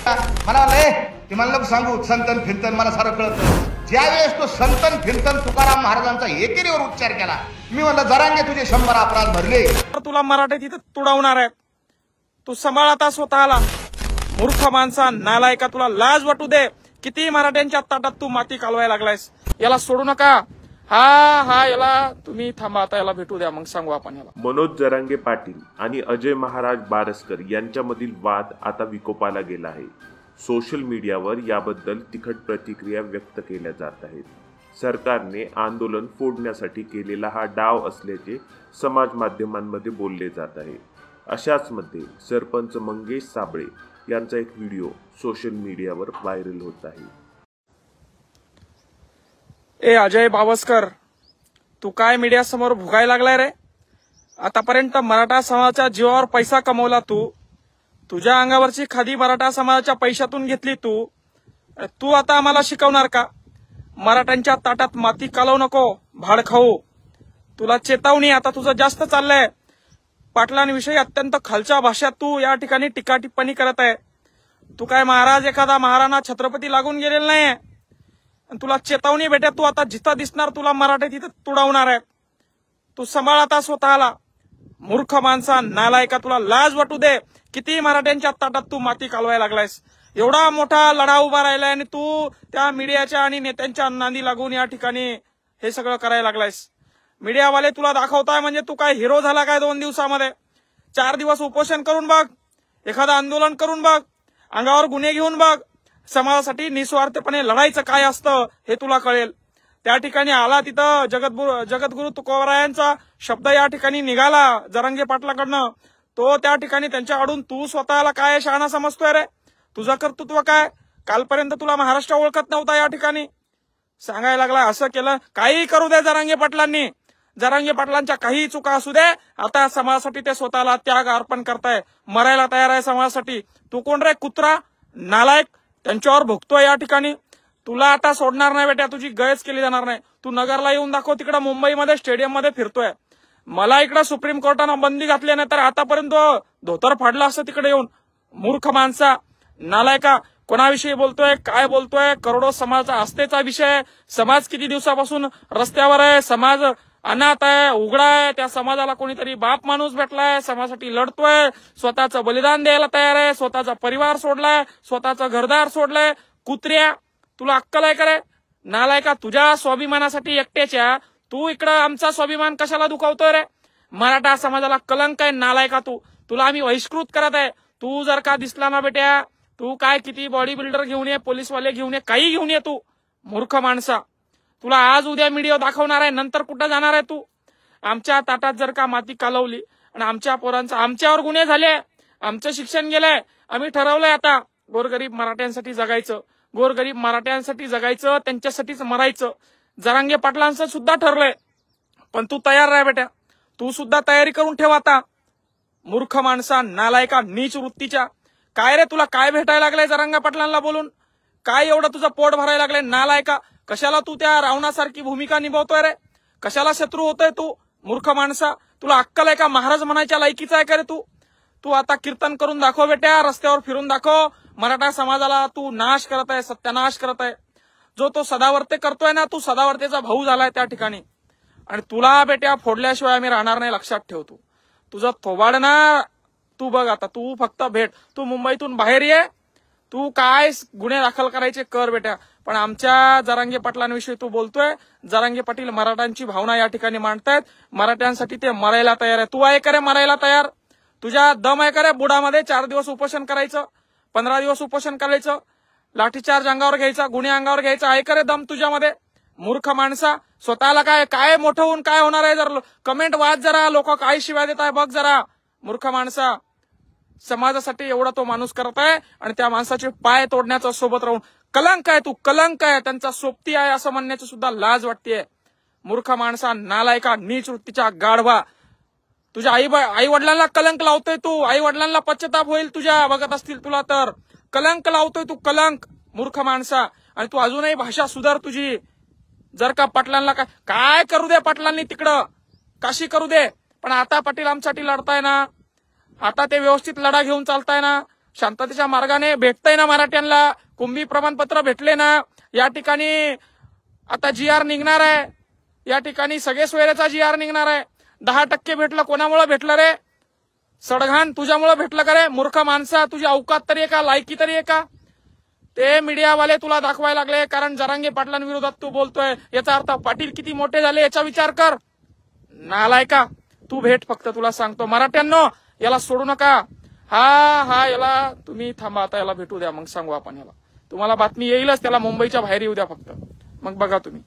मला ते मला नको सांगू संतन फिरतन, मला सारं कळतं. ज्यावेळेस तो संतन फिरतन तुकाराम महाराजांचा एकेरीवर उच्चार केला, मी म्हणलं जरांगे तुझे 100 अपराध भरले. तुला मराठी तिथे तुडवणार आहे. तू सांभाळ आता स्वतःला. मूर्ख माणसा, नालायका, तुला लाज वाटू दे. किती मराठ्यांच्या ताटात तू माती कालवायला लागलायस. याला सोडू नका. हा याला तुम्ही थांबा, आता याला भेटू द्या, मग सांगू आपण याला. मनोज जरांगे पाटील आणि अजय महाराज बारसकर यांच्यामधील वाद आता विकोपाला गेला आहे. सोशल मीडियावर याबद्दल तिखट प्रतिक्रिया व्यक्त केल्या जात आहेत. सरकारने आंदोलन फोडण्यासाठी केलेला हा डाव असल्याचे समाज माध्यमांमध्ये बोलले जात आहे. अशाच मध्ये सरपंच मंगेश साबळे यांचा एक व्हिडिओ सोशल मीडियावर व्हायरल होत आहे. अजय बावस्कर, तू काय मीडिया समोर भुगायला लागलाय रे? आतापर्यंत मराठा समाजाच्या जीवावर पैसा कमवला तू. तुझ्या अंगावरची खादी मराठा समाजाच्या पैशातून घेतली तू आता आम्हाला शिकवणार का? मराठ्यांच्या ताटात माती कालवू नको, भाड खाऊ. तुला चेतावणी, आता तुझं जास्त चाललंय. पाटलांविषयी अत्यंत खालच्या भाषेत तू या ठिकाणी टीका टिप्पणी करत आहे. तू काय महाराज एखादा महाराणा छत्रपती लागून गेलेला नाही. तुला चेतावणी भेटे, तू आता जिथं दिसणार तुला मराठी तिथं तुडवणार आहे. तू सांभाळ आता स्वतःला. मूर्ख माणसा, नालायका, तुला लाज वाटू दे. किती मराठ्यांच्या ताटात तू माती कालवायला लागलायस. एवढा मोठा लढा उभा राहिलाय आणि तू त्या मीडियाच्या आणि नेत्यांच्या नांदी लागून या ठिकाणी हे सगळं करायला लागलायस. मीडियावाले तुला दाखवताय म्हणजे तू काय हिरो झाला काय 2 दिवसामध्ये? 4 दिवस उपोषण करून बघ, एखादं आंदोलन करून बघ, अंगावर गुन्हे घेऊन बघ. समाजासाठी निस्वार्थपणे लढायचं काय असतं हे तुला कळेल. त्या ठिकाणी आला तिथं जगद्गुरु तुकोबरायांचा शब्द या ठिकाणी निघाला जरांगे पाटलाकडनं. तो त्या ठिकाणी त्यांच्याकडून तू स्वतःला काय शहाणा समजतोय रे? तुझं कर्तृत्व काय? कालपर्यंत तुला महाराष्ट्र ओळखत नव्हता. या ठिकाणी सांगायला लागला असं केलं. काही करू दे जरांगे पाटलांनी. जरांगे पाटलांच्या काही चुका असू दे, आता समाजासाठी ते स्वतःला त्याग अर्पण करताय, मरायला तयार आहे समाजासाठी. तू कोण रे? कुत्रा, नालायक, त्यांच्यावर भोगतोय या ठिकाणी. तुला आता सोडणार नाही बेटा, तुझी गैस केली जाणार नाही. तू नगरला येऊन दाखव, तिकडे मुंबईमध्ये स्टेडियम मध्ये फिरतोय. मला इकडे सुप्रीम कोर्टानं बंदी घातली नाही तर आतापर्यंत धोतर फाडलं असतं तिकडे येऊन. मूर्ख माणसा, नालायका, कोणाविषयी बोलतोय, काय बोलतोय? करोडो समाजाचा आस्थेचा विषय. समाज किती दिवसापासून रस्त्यावर आहे. समाज अनाथ आहे, उघडा आहे. त्या समाजाला कोणीतरी बाप माणूस भेटलाय, समाजासाठी लढतोय, स्वतःचं बलिदान द्यायला तयार आहे, स्वतःचा परिवार सोडलाय, स्वतःचं घरदार सोडलंय. कुत्र्या, तुला अक्कल आहे का रे? नालायका, तुझ्या स्वाभिमानासाठी एकट्याच्या तू इकडं आमचा स्वाभिमान कशाला दुखावतोय रे? मराठा समाजाला कलंक आहे नालायका तू. तुला आम्ही बहिष्कृत करत आहे. तू जर का दिसला ना बेट्या, तू काय किती बॉडी बिल्डर घेऊन ये, पोलीसवाले घेऊन ये, काही घेऊन ये, तू मूर्ख माणसा. तुला आज उद्या मीडिया दाखवणार आहे, नंतर कुठं जाणार आहे तू? आमच्या ताटात जर का माती कालवली आणि आमच्या पोरांचा आमच्यावर गुन्हे झाले, आमचं शिक्षण गेलंय, आम्ही ठरवलंय आता गोरगरीब मराठ्यांसाठी जगायचं, गोरगरीब मराठ्यांसाठी जगायचं, त्यांच्यासाठीच मरायचं. जरांगे पाटलांचं सुद्धा ठरलंय. पण तू तयार राह बेटा, तू सुद्धा तयारी करून ठेव आता. मूर्ख माणसा, नालायका, नीच वृत्तीच्या. काय रे, तुला काय भेटायला लागलंय जरांगे पाटलांना बोलून? काय एवढं तुझं पोट भरायला लागलंय नालायका? कशाला तू त्या रावणासारखी भूमिका निभावतोय रे? कशाला शत्रू होतोय तू? मूर्ख माणसा, तुला अक्कल आहे का? महाराज म्हणायच्या लायकीचा आहे का रे तू? तू आता कीर्तन करून दाखव बेट्या, रस्त्यावर फिरून दाखव. मराठा समाजाला तू नाश करत आहे, सत्यानाश करत आहे. जो तो सदावर्ते करतोय ना, तू सदावर्तेचा भाऊ झालाय त्या ठिकाणी. आणि तुला बेट्या फोडल्याशिवाय आम्ही राहणार नाही, लक्षात ठेव. तू तुझं थोबाड ना, तू बघ आता. तू फक्त भेट, तू मुंबईतून बाहेर ये, तू काय गुन्हे दाखल करायचे कर बेट्या. पण आमच्या जरांगे पाटलांविषयी तू बोलतोय. जरांगे पाटील मराठ्यांची भावना या ठिकाणी मांडतायत. मराठ्यांसाठी ते मरायला तयार आहे. तू आहे का रे मरायला तयार? तुझ्या दम आहे का रे बुडामध्ये 4 दिवस उपोषण करायचं, 15 दिवस उपोषण करायचं, लाठीचार्ज अंगावर घ्यायचा, गुन्हे अंगावर घ्यायचा? आहे का रे दम तुझ्यामध्ये? मूर्ख माणसा, स्वतःला काय मोठं होऊन काय होणार आहे? जर कमेंट वाच जरा, लोक काय शिवाय देत आहे बघ जरा. मूर्ख माणसा, समाजासाठी एवढा तो माणूस करत आहे आणि त्या माणसाचे पाय तोडण्याचा सोबत राहून कलंक आहे. तू कलंक आहे, त्यांचा सोबती आहे असं म्हणण्याची सुद्धा लाज वाटतेय. मूर्ख माणसा, नालायका, नीच वृत्तीच्या गाढवा. तुझ्या आई वडिलांना कलंक लावतोय तू. आई वडिलांना पश्चाताप होईल तुझ्या, बघत असतील तुला तर. कलंक लावतोय तू, कलंक. मूर्ख माणसा, आणि तू अजूनही भाषा सुधार तुझी. जर का पाटलांना काय करू दे, पाटलांनी तिकडं काशी करू दे, पण आता पाटील आमच्यासाठी लढताय ना, आता ते व्यवस्थित लढा घेऊन चालताय ना. शांततेच्या मार्गाने भेटतंय ना मराठ्यांना, कुंभी प्रमाणपत्र भेटले ना, या ठिकाणी आता GR निघणार आहे, या ठिकाणी सगळे सोयऱ्याचा GR निघणार आहे. 10% भेटलं, कोणामुळे भेटलं रे? सडघाण तुझ्यामुळे भेटलं का रे? मूर्ख माणसा, तुझी अवकात तरी आहे का, लायकी तरी आहे का? ते मीडियावाले तुला दाखवायला लागले कारण जरांगे पाटलांविरोधात तू बोलतोय, याचा अर्थ पाटील किती मोठे झाले याचा विचार कर. नालायका, तू भेट फक्त, तुला सांगतो. मराठ्यांनो, याला सोडू नका. हा याला तुम्ही थांबा, आता याला भेटू द्या, मग सांगू आपण याला. तुम्हाला बातमी येईलच, त्याला मुंबईच्या बाहेर येऊ द्या फक्त, मग बघा तुम्ही.